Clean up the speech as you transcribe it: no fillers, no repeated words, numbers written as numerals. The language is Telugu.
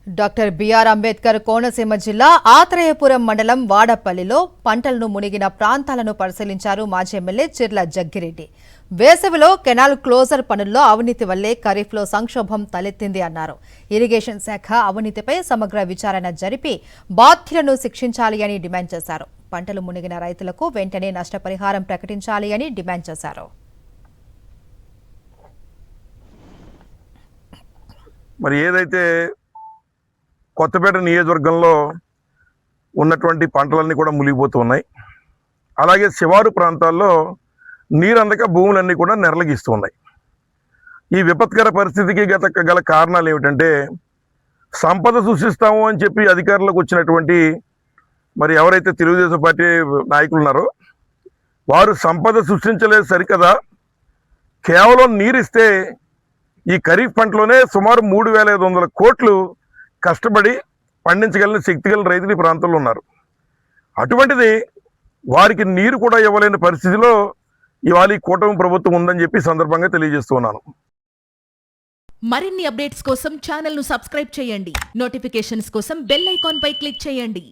డాక్టర్ బిఆర్ అంబేద్కర్ కోనసీమ జిల్లా ఆత్రేయపురం మండలం వాడపల్లిలో పంటలను మునిగిన ప్రాంతాలను పరిశీలించారు మాజీ ఎమ్మెల్యే చిర్ల జగ్గిరెడ్డి. వేసవిలో కెనాల్ క్లోజర్ పనుల్లో అవినీతి వల్లే ఖరీఫ్లో సంక్షోభం తలెత్తింది అన్నారు. ఇరిగేషన్ శాఖ అవినీతిపై సమగ్ర విచారణ జరిపి బాధ్యులను శిక్షించాలి అని డిమాండ్ చేశారు. పంటలు మునిగిన రైతులకు వెంటనే నష్టపరిహారం ప్రకటించాలి అని డిమాండ్ చేశారు. మరి ఏదైతే కొత్తపేట నియోజకవర్గంలో ఉన్నటువంటి పంటలన్నీ కూడా మునిగిపోతూ ఉన్నాయి. అలాగే శివారు ప్రాంతాల్లో నీరు అందక భూములన్నీ కూడా నెరలగిస్తూ ఉన్నాయి. ఈ విపత్కర పరిస్థితికి గల కారణాలు ఏమిటంటే, సంపద సృష్టిస్తాము అని చెప్పి అధికారంలోకి వచ్చినటువంటి మరి ఎవరైతే తెలుగుదేశం పార్టీ నాయకులు ఉన్నారో వారు సంపద సృష్టించలేదు సరికదా, కేవలం నీరిస్తే ఈ ఖరీఫ్ పంటలోనే సుమారు 3,500 కోట్లు కష్టపడి పండించగలిగిన శక్తి గల రైతులు ఈ ప్రాంతంలో ఉన్నారు. అటువంటిది వారికి నీరు కూడా ఇవ్వలేని పరిస్థితిలో ఇవాళ ఈ కూటమి ప్రభుత్వం ఉందని చెప్పి సందర్భంగా తెలియజేస్తున్నాను. మరిన్ని అప్డేట్స్ కోసం ఛానల్ ను సబ్స్క్రైబ్ చేయండి. నోటిఫికేషన్స్ కోసం బెల్ ఐకాన్ పై క్లిక్ చేయండి.